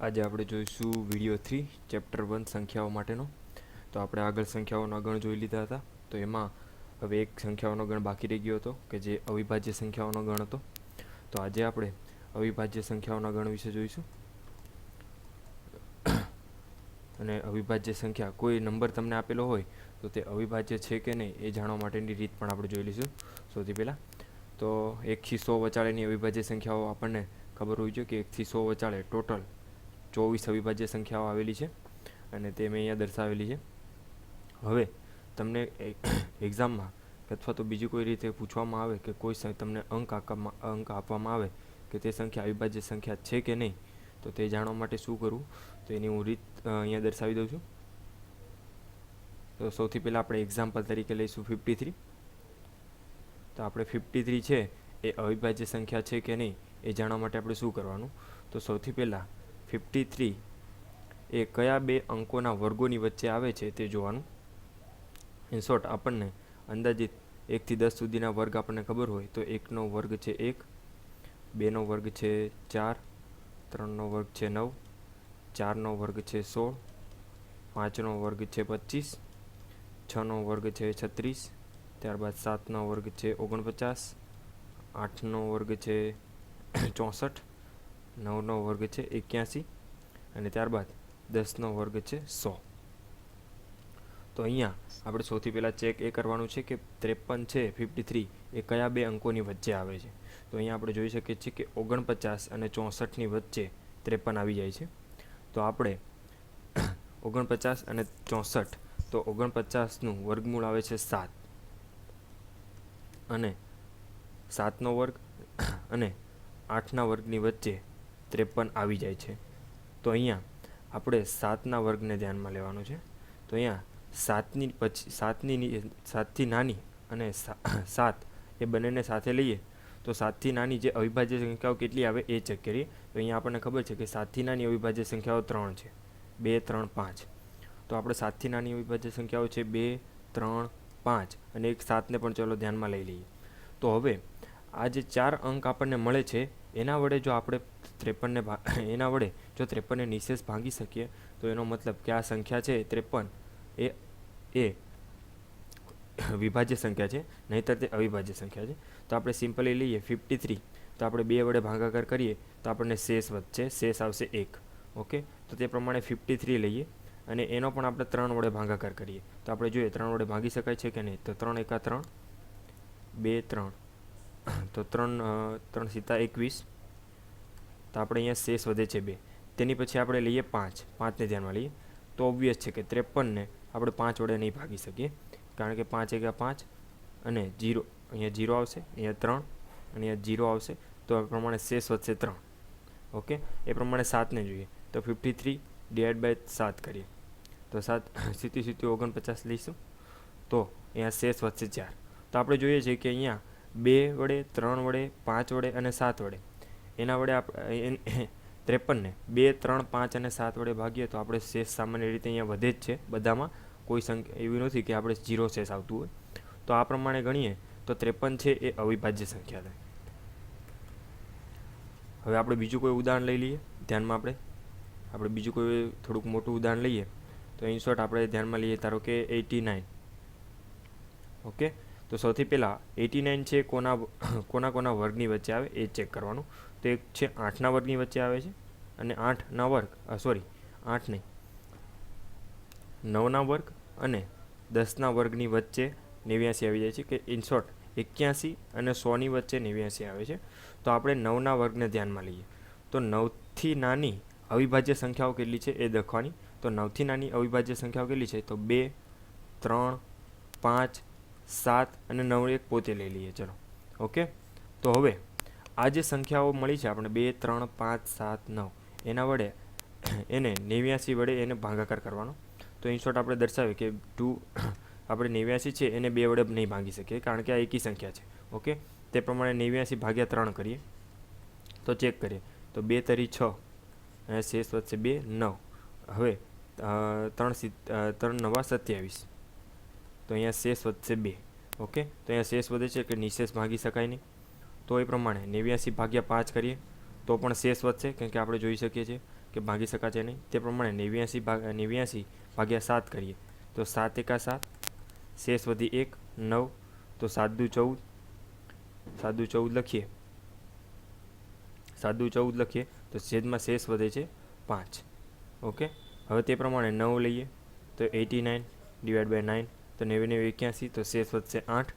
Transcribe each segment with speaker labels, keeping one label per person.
Speaker 1: આજે આપણે જોઈશું વિડીયો 3 ચેપ્ટર 1 સંખ્યાઓ માટેનો. તો આપણે આગળ સંખ્યાઓના ગણ જોઈ લીધા હતા. તો એમાં હવે એક સંખ્યાઓનો ગણ બાકી રહી ગયો હતો કે જે અવિભાજ્ય સંખ્યાઓનો ગણ હતો. તો આજે આપણે અવિભાજ્ય સંખ્યાઓના ગણ વિશે જોઈશું. અને અવિભાજ્ય સંખ્યા કોઈ નંબર તમને આપેલો હોય તો તે અવિભાજ્ય છે કે નહીં એ જાણવા માટેની રીત પણ આપણે જોઈ લઈશું. સૌથી પહેલાં તો 1 થી 100 વચાળેની અવિભાજ્ય સંખ્યાઓ આપણને ખબર હોવી જોઈએ કે 1 થી 100 વચાળે ટોટલ 24 અવિભાજ્ય સંખ્યાઓ આવેલી છે અને તે મેં અહીંયા દર્શાવેલી છે. હવે તમને એક્ઝામમાં અથવા તો બીજી કોઈ રીતે પૂછવામાં આવે કે કોઈ તમને અંક આપવામાં આવે કે તે સંખ્યા અવિભાજ્ય સંખ્યા છે કે નહીં, તો તે જાણવા માટે શું કરવું, તો એની હું રીત અહીંયા દર્શાવી દઉં છું. તો સૌથી પહેલાં આપણે એક્ઝામ્પલ તરીકે લઈશું 53. તો આપણે 53 છે એ અવિભાજ્ય સંખ્યા છે કે નહીં એ જાણવા માટે આપણે શું કરવાનું, તો સૌથી પહેલાં 53 એ કયા બે અંકોના વર્ગોની વચ્ચે આવે છે તે જોવાનું. ઇન શોર્ટ આપણને અંદાજિત 1 થી 10 સુધીના વર્ગ આપણને ખબર હોય તો 1નો વર્ગ છે 1, 2નો વર્ગ છે 4, 3નો વર્ગ છે 9, 4નો વર્ગ છે 16, 5નો વર્ગ છે 25, 6નો વર્ગ છે 36, ત્યારબાદ 7નો વર્ગ છે 49, 8નો વર્ગ છે 64, 9નો વર્ગ છે 81 અને ત્યારબાદ 10નો વર્ગ છે 100. તો અહીંયા આપણે સૌથી પહેલાં ચેક એ કરવાનું છે કે 53 છે 53 એ કયા બે અંકોની વચ્ચે આવે છે. તો અહીંયા આપણે જોઈ શકીએ છીએ કે 49 અને 64ની વચ્ચે 53 આવી જાય છે. તો આપણે 49 અને 64, તો 49નું વર્ગમૂળ આવે છે 7 અને 7નો વર્ગ અને 8ના વર્ગની વચ્ચે 53 આવી જાય છે. તો અહીંયા આપણે 7ના વર્ગને ધ્યાનમાં લેવાનું છે. તો અહીંયા 7થી નાની અને 7 એ બંનેને સાથે લઈએ તો 7થી નાની જે અવિભાજ્ય સંખ્યાઓ કેટલી આવે એ ચેક કરીએ. તો અહીંયા આપણને ખબર છે કે 7થી નાની અવિભાજ્ય સંખ્યાઓ 3 છે, 2, 3, 5. તો આપણે 7થી નાની અવિભાજ્ય સંખ્યાઓ છે 2, 3, 5 અને એક 7ને પણ ચલો ધ્યાનમાં લઈ લઈએ. તો હવે આ જે 4 અંક આપણને મળે છે એના વડે જો આપણે 53ને નિશેષ ભાંગી શકીએ તો એનો મતલબ કે આ સંખ્યા છે 53 એ વિભાજ્ય સંખ્યા છે, નહીંતર તે અવિભાજ્ય સંખ્યા છે. તો આપણે સિમ્પલી લઈએ 53, તો આપણે 2 વડે ભાગાકાર કરીએ તો આપણને શેષ વધશે, શેષ આવશે 1. ઓકે, તો તે પ્રમાણે 53 લઈએ અને એનો પણ આપણે 3 વડે ભાગાકાર કરીએ તો આપણે જોઈએ 3 વડે ભાગી શકાય છે કે નહીં. તો 3 એકા 3, 2, 3, તો 3 સીતા 21. તો આપણે અહીંયા શેષ વધે છે 2. તેની પછી આપણે લઈએ 5, 5ને ધ્યાનમાં લઈએ તો ઓબ્વિયસ છે કે 53ને આપણે 5 વડે નહીં ભાગી શકીએ, કારણ કે 5 એકા 5 અને 0, અહીંયા 0 આવશે, અહીંયા 3 અને અહીંયા 0 આવશે, તો એ પ્રમાણે શેષ વધશે 3. ઓકે, એ પ્રમાણે 7ને જોઈએ તો 53 / 7 કરીએ તો 7 સીધી 49 લઈશું તો અહીંયા શેષ વધશે 4. તો આપણે જોઈએ છીએ કે અહીંયા 2 વડે, 3 વડે, 5 વડે અને 7 વડે એના વડે આપણે 53ને 2, 3, 5 અને 7 વડે ભાગીએ તો આપણે શેષ સામાન્ય રીતે અહીંયા વધે જ છે. બધામાં કોઈ સંખ્યા એવી નથી કે આપણે 0 શેષ આવતું હોય. તો આ પ્રમાણે ગણીએ તો 53 છે એ અવિભાજ્ય સંખ્યા થાય. હવે આપણે બીજું કોઈ ઉદાહરણ લઈ લઈએ ધ્યાનમાં. આપણે બીજું કોઈ થોડુંક મોટું ઉદાહરણ લઈએ તો ઇન શોર્ટ આપણે ધ્યાનમાં લઈએ ધારો કે 89. ઓકે, તો સૌથી પહેલાં 89 છે કોના વર્ગની વચ્ચે આવે એ ચેક કરવાનું. તો એક છે 8ના વર્ગની વચ્ચે આવે છે અને 8ના વર્ગ 8 નહીં 9ના વર્ગ અને 10ના વર્ગની વચ્ચે 89 આવી જાય છે. કે ઇન શોર્ટ 81 અને 100ની વચ્ચે 89 આવે છે. તો આપણે 9ના વર્ગને ધ્યાનમાં લઈએ તો 9થી નાની અવિભાજ્ય સંખ્યાઓ કેટલી છે એ દખવાની. તો 9થી નાની અવિભાજ્ય સંખ્યાઓ કેટલી છે, તો 2, 3, 5, 7 અને 9 એક પોતે લઈ લઈએ. ચલો, ઓકે. તો હવે આ જે સંખ્યાઓ મળી છે આપણે 2, 3, 5, 7, 9 એના વડે એને 89 વડે એને ભાગાકાર કરવાનો. તો ઇન શોર્ટ આપણે દર્શાવીએ કે આપણે 89 છે એને 2 વડે નહીં ભાગી શકીએ કારણ કે આ એકી સંખ્યા છે. ઓકે, તે પ્રમાણે 89 ભાગ્યા 3 કરીએ તો ચેક કરીએ તો 2 તરી 6 અને શેષ વધશે 2, 9. હવે 3 નવા 27, તો અહીંયા શેષ વધશે 2. ઓકે, તો અહીંયા શેષ વધે છે કે નિશેષ ભાગી શકાય નહીં. તો એ પ્રમાણે 89 ભાગ્યા 5 કરીએ તો પણ શેષ વધશે, કેમ કે આપણે જોઈ શકીએ છીએ કે ભાગી શકાશે નહીં. તે પ્રમાણે 89 ભાગ્યા 7 કરીએ તો 7 એકા 7, શેષ વધી 1, 9, તો 7 દુ 14, 7 દુ 14 લખીએ, 7 દુ 14 લખીએ તો છેદમાં શેષ વધે છે 5. ઓકે, હવે તે પ્રમાણે 9 લઈએ તો 89 ડિવાઈડ બાય 9, તો 99 81, તો શેષ વધશે 8.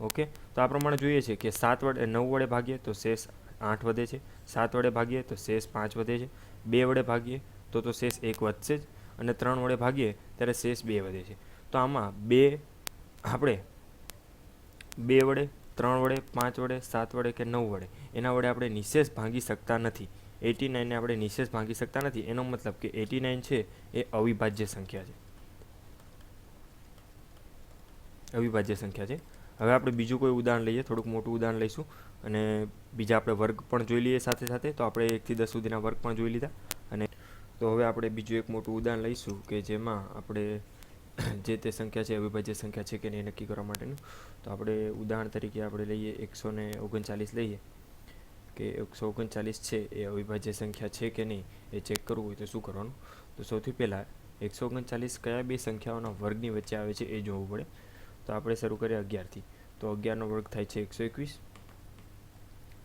Speaker 1: ઓકે, તો આ પ્રમાણે જોઈએ છે કે 9 વડે ભાગીએ તો શેષ 8 વધે છે, 7 વડે ભાગીએ તો શેષ 5 વધે છે, 2 વડે ભાગીએ તો શેષ 1 વધશે જ, અને 3 વડે ભાગીએ ત્યારે શેષ 2 વધે છે. તો આમાં આપણે 2 વડે, 3 વડે, 5 વડે, 7 વડે કે 9 વડે એના વડે આપણે નિશેષ ભાંગી શકતા નથી. 89ને આપણે નિશેષ ભાંગી શકતા નથી. એનો મતલબ કે 89 છે એ અવિભાજ્ય સંખ્યા છે, અવિભાજ્ય સંખ્યા છે. હવે આપણે બીજું કોઈ ઉદાહરણ લઈએ, થોડુંક મોટું ઉદાહરણ લઈશું, અને બીજા આપણે વર્ગ પણ જોઈ લઈએ સાથે સાથે. તો આપણે 1 થી 10 સુધીના વર્ગ પણ જોઈ લીધા, અને તો હવે આપણે બીજું એક મોટું ઉદાહરણ લઈશું કે જેમાં આપણે જે તે સંખ્યા છે અવિભાજ્ય સંખ્યા છે કે નહીં નક્કી કરવા માટેનું. તો આપણે ઉદાહરણ તરીકે આપણે લઈએ 139 લઈએ, કે 139 છે એ અવિભાજ્ય સંખ્યા છે કે નહીં એ ચેક કરવું હોય તો શું કરવાનું. તો સૌથી પહેલાં 139 કયા બે સંખ્યાઓના વર્ગની વચ્ચે આવે છે એ જોવું પડે. તો આપણે શરૂ કરીએ 11થી. તો 11નો વર્ગ થાય છે 121,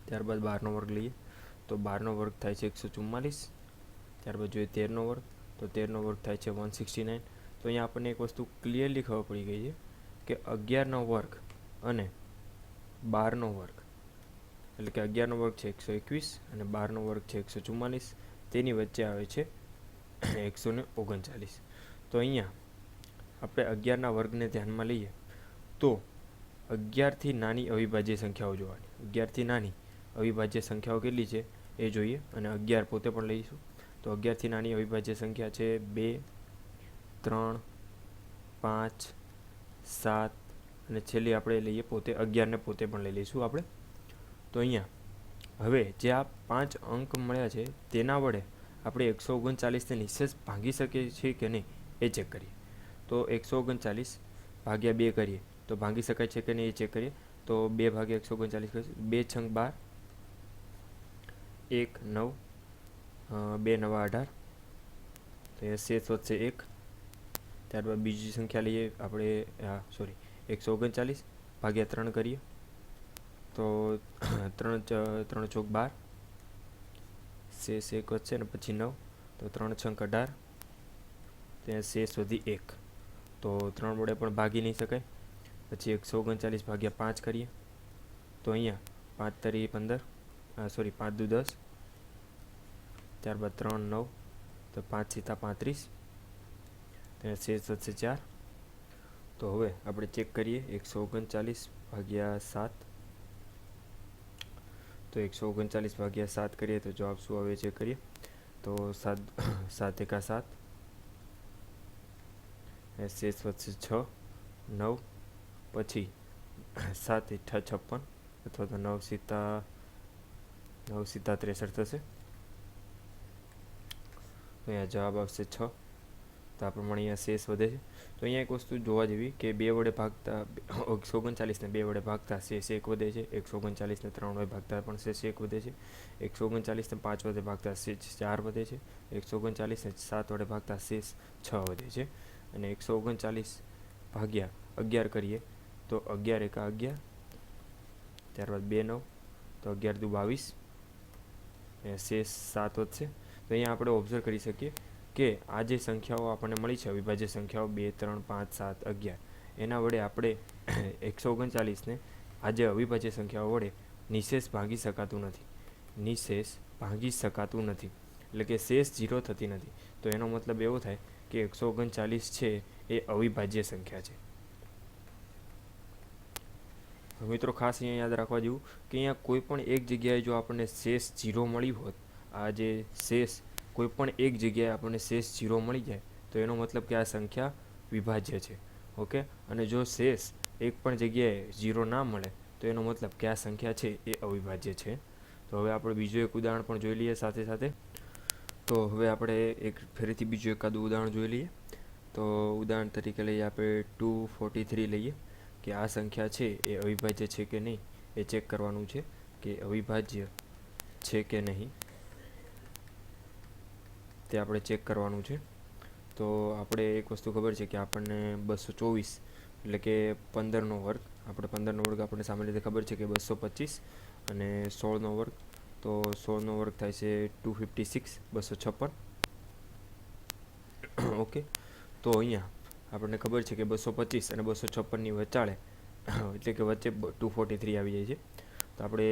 Speaker 1: ત્યારબાદ 12નો વર્ગ લઈએ તો 12નો વર્ગ થાય છે 144, ત્યારબાદ જોઈએ 13નો વર્ગ, તો 13નો વર્ગ થાય છે 169. તો અહીંયા આપણને એક વસ્તુ ક્લિયરલી ખબર પડી ગઈ છે કે 11નો વર્ગ અને 12નો વર્ગ, એટલે કે 11નો વર્ગ છે 121 અને 12નો વર્ગ છે 144, તેની વચ્ચે આવે છે 139. તો અહીંયા આપણે 11ના વર્ગને ધ્યાનમાં લઈએ તો 11થી નાની અવિભાજ્ય સંખ્યાઓ જોવાની. 11થી નાની અવિભાજ્ય સંખ્યાઓ કેટલી છે એ જોઈએ, અને 11 પોતે પણ લઈશું. તો 11થી નાની અવિભાજ્ય સંખ્યા છે 2, 3, 5, 7, અને છેલ્લી આપણે લઈએ પોતે 11ને પોતે પણ લઈ લઈશું આપણે. તો અહીંયા હવે જે આ 5 અંક મળ્યા છે તેના વડે આપણે 139ને નિશેષ ભાંગી શકીએ છીએ કે નહીં એ ચેક કરીએ. તો 139 ભાગ્યા 2 કરીએ તો ભાંગી શકાય છે કે નહીં એ ચેક કરીએ. તો 2 ભાગ્યા 139 કરીશું, 2 છંગ 12, 1 9, 2 નવા 18, તો એ શેષ વધશે 1. ત્યારબાદ બીજી સંખ્યા લઈએ આપણે, 139 ભાગ્યા 3 કરીએ તો 3 ચોક 12, શેષ 1 વધશે, ને પછી 9, તો 3 છંગ 18, ત્યાં શેષ વધી 1. તો 3 વડે પણ ભાગી નહીં શકાય. પછી 139 ભાગ્યા 5 કરીએ તો અહીંયા 5 તરી 15, 5 દુ 10, ત્યારબાદ 3 9, તો 5 સીતા 35, ત્યાં શેષ વધશે 4. તો હવે આપણે ચેક કરીએ 139 ભાગ્યા 7. તો 139 ભાગ્યા 7 કરીએ તો જવાબ શું આવે ચેક કરીએ. તો 7 એકા 7, શેષ વધશે 6, 9, પછી 7 × 6 56, અથવા તો 9 સીતા 63 થશે. તો અહીંયા જવાબ આવશે 6. તો આ પ્રમાણે અહીંયા શેષ વધે છે. તો અહીંયા એક વસ્તુ જોવા જેવી કે 2 વડે ભાગતા 139ને 2 વડે ભાગતા શેષ 1 વધે છે, 139ને 3 વડે ભાગતા પણ શેષ 1 વધે છે, 139ને 5 વડે ભાગતા શેષ 4 વધે છે, 139ને 7 વડે ભાગતા શેષ 6 વધે છે, અને 139 ભાગ્યા 11 કરીએ તો 11 એકા 11, ત્યારબાદ 2 9, તો 11 દુ 22, શેષ 7 વધશે. તો અહીંયા આપણે ઓબ્ઝર્વ કરી શકીએ કે આ જે સંખ્યાઓ આપણને મળી છે અવિભાજ્ય સંખ્યાઓ 2 3 5 7 11, એના વડે આપણે 139ને આ જે અવિભાજ્ય સંખ્યાઓ વડે નિશેષ ભાંગી શકાતું નથી, નિશેષ ભાંગી શકાતું નથી, એટલે કે શેષ 0 થતી નથી. તો એનો મતલબ એવો થાય કે 139 છે એ અવિભાજ્ય સંખ્યા છે. મિત્રો ખાસ અહીંયા યાદ રાખવા જેવું કે અહીંયા કોઈ પણ એક જગ્યાએ જો આપણને શેષ 0 મળી હોત, આ જે શેષ કોઈ પણ એક જગ્યાએ આપણને શેષ 0 મળી જાય તો એનો મતલબ કે આ સંખ્યા વિભાજ્ય છે. ઓકે, અને જો શેષ એક પણ જગ્યાએ 0 ના મળે તો એનો મતલબ કે આ સંખ્યા છે એ અવિભાજ્ય છે. તો હવે આપણે બીજું એક ઉદાહરણ પણ જોઈ લઈએ સાથે સાથે. તો હવે આપણે ફરીથી બીજું એકાદું ઉદાહરણ જોઈ લઈએ. તો ઉદાહરણ તરીકે લઈએ આપણે 243 લઈએ કે આ સંખ્યા છે એ અવિભાજ્ય છે કે નહીં એ ચેક કરવાનું છે કે અવિભાજ્ય છે કે નહીં તે આપણે ચેક કરવાનું છે. તો આપણે એક વસ્તુ ખબર છે કે આપણને 224 એટલે કે 15નો વર્ગ, આપણે 15નો વર્ગ આપણને સામાન્ય રીતે ખબર છે કે 225, અને 16નો વર્ગ, તો 16નો વર્ગ થાય છે 256, 256. ઓકે, તો અહીંયા આપણને ખબર છે કે 225 અને 256ની વચાળે એટલે કે વચ્ચે 243 આવી જાય છે. તો આપણે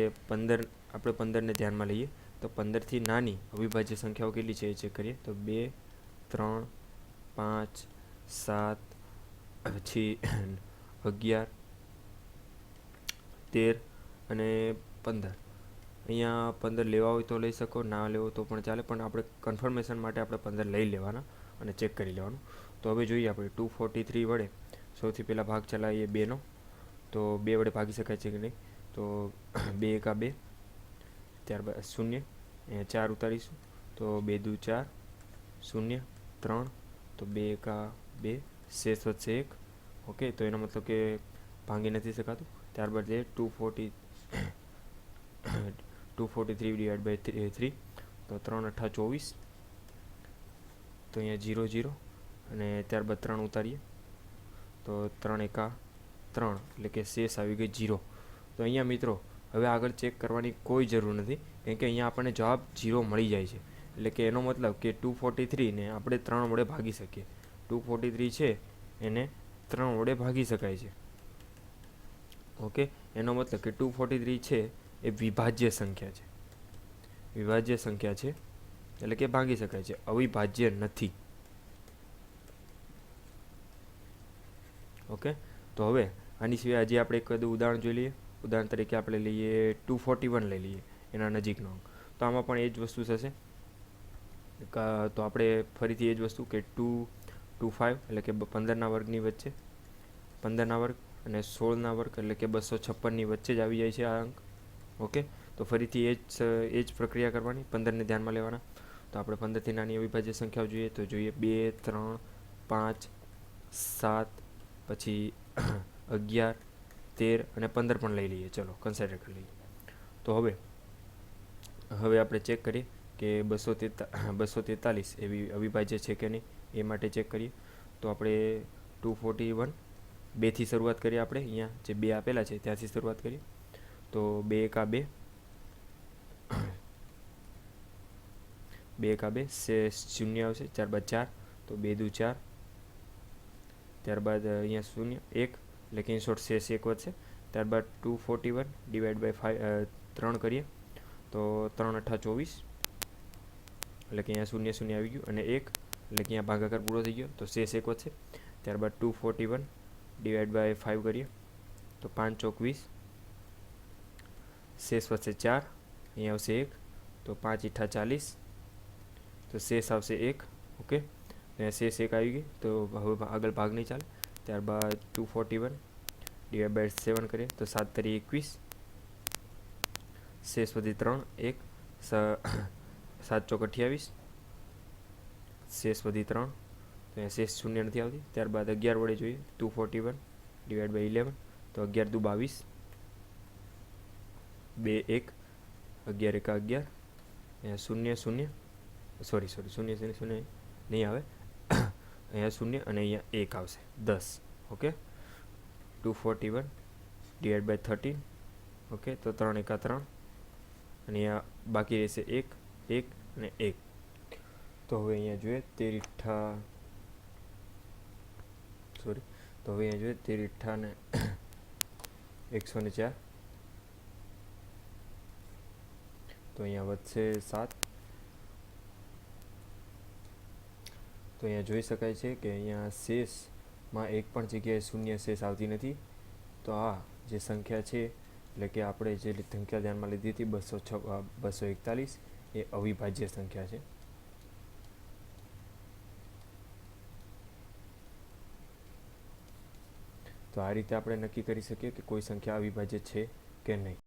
Speaker 1: 15ને ધ્યાનમાં લઈએ. તો 15થી નાની અવિભાજ્ય સંખ્યાઓ કેટલી છે એ ચેક કરીએ. તો 2, 3, 5, 7, પછી 11, 13 અને 15. અહીંયા 15 લેવા હોય તો લઈ શકો, ના લેવો તો પણ ચાલે, પણ આપણે કન્ફર્મેશન માટે આપણે 15 લઈ લેવાના અને ચેક કરી લેવાનું. તો હવે જોઈએ આપણે 243 વડે સૌથી પહેલાં ભાગ ચલાવીએ 2નો. તો 2 વડે ભાગી શકાય છે કે નહીં. તો 2 એકા 2, ત્યારબાદ 0, અહીંયા 4 ઉતારીશું. તો 2 દુ 4, 0, 3, તો 2 એકા 2, શેષ વધશે 1. ઓકે, તો એનો મતલબ કે ભાંગી નથી શકાતું. ત્યારબાદ એ 243 ડિવાઈડ બાય 3, તો 3 અઠ્ઠા 24, તો અહીંયા 0 0, અને ત્યારબાદ 3 ઉતારીએ. તો 3 એકા 3 એટલે કે શેષ આવી ગઈ 0. તો અહીંયા મિત્રો હવે આગળ ચેક કરવાની કોઈ જરૂર નથી, કેમ કે અહીંયા આપણને જવાબ 0 મળી જાય છે. એટલે કે એનો મતલબ કે 243ને આપણે 3 વડે ભાગી શકીએ. 243 છે એને 3 વડે ભાગી શકાય છે. ઓકે, એનો મતલબ કે 243 છે એ વિભાજ્ય સંખ્યા છે. વિભાજ્ય સંખ્યા છે એટલે કે ભાગી શકાય છે, અવિભાજ્ય નથી. ઓકે, તો હવે આની સિવાય હજી આપણે એક ઉદાહરણ જોઈ લઈએ. ઉદાહરણ તરીકે આપણે લઈએ 241 લઈ લઈએ, એના નજીકનો અંક. તો આમાં પણ એ જ વસ્તુ થશે. તો આપણે ફરીથી એ જ વસ્તુ કે 225 એટલે કે 15ના વર્ગની વચ્ચે, 15ના વર્ગ અને 16ના વર્ગ એટલે કે 256ની વચ્ચે જ આવી જાય છે આ અંક. ઓકે, તો ફરીથી એ જ પ્રક્રિયા કરવાની, 15ને ધ્યાનમાં લેવાના. તો આપણે 15થી નાની અવિભાજ્ય સંખ્યાઓ જોઈએ. તો જોઈએ 2, 3, 5, 7, પછી 11, 13 અને 15 પણ લઈ લઈએ. ચલો કન્સિડર કરી લઈએ. તો હવે આપણે ચેક કરીએ કે 243 એવી અવિભાજ્ય છે કે નહીં, એ માટે ચેક કરીએ. તો આપણે 241 2થી શરૂઆત કરીએ. આપણે અહીંયા જે 2 આપેલા છે ત્યાંથી શરૂઆત કરીએ. તો 2 એકા 2, 2 એકા 2, શેષ 0 આવશે. ત્યારબાદ 4, તો 2 દુ 4, ત્યારબાદ અહીંયા 0 1 એટલે કે શોર્ટ શેષ 1 વધશે. ત્યારબાદ 241 ડિવાઈડ બાય 3 કરીએ. તો 3 અઠ્ઠા 24 એટલે કે અહીંયા 0 0 આવી ગયું, અને 1 એટલે કે અહીંયા ભાગાકાર પૂરો થઈ ગયો, તો શેષ 1 વધશે. ત્યારબાદ 241 ડિવાઈડ બાય 5 કરીએ. તો 5 ચોક 20, શેષ વધશે 4, અહીંયા આવશે 1, તો 5 ઈઠા 40, તો શેષ આવશે 1. ઓકે, શેષ 1 આવી ગઈ, તો હવે આગળ ભાગ નહીં ચાલે. ત્યારબાદ 241 ડિવાઈડ બાય 7 કરીએ. તો 7 તરી 21, શેષ વધી 3 1, 7 ચોક 28, શેષ વધી 3, તો અહીંયા શેષ 0 નથી આવતી. ત્યારબાદ 11 વડે જોઈએ. 241 ડિવાઈડ બાય 11, તો 11 દુ 22, 2 1, 11 એકા 11, અહીંયા 0 0, સોરી 0 0 0 નહીં આવે, અહીંયા 0 અને અહીંયા 1 આવશે 10. Okay, 241 divide by 13. ઓકે, તો 3 એકા 3, અને અહીંયા બાકી રહેશે 1 1 અને 1. તો હવે અહીંયા જોઈએ 13 ઈઠ્ઠા, સોરી, તો હવે અહીંયા જોઈએ 13 ઈઠ્ઠા ને 104, તો અહીંયા વધશે 7. તો અહીંયા જોઈ શકાય છે કે અહીંયા શેષમાં એક પણ જગ્યાએ શૂન્ય શેષ આવતી નથી. તો આ જે સંખ્યા છે એટલે કે આપણે જે સંખ્યા ધ્યાનમાં લીધી હતી 241 એ અવિભાજ્ય સંખ્યા છે. તો આ રીતે આપણે નક્કી કરી શકીએ કે કોઈ સંખ્યા અવિભાજ્ય છે કે નહીં.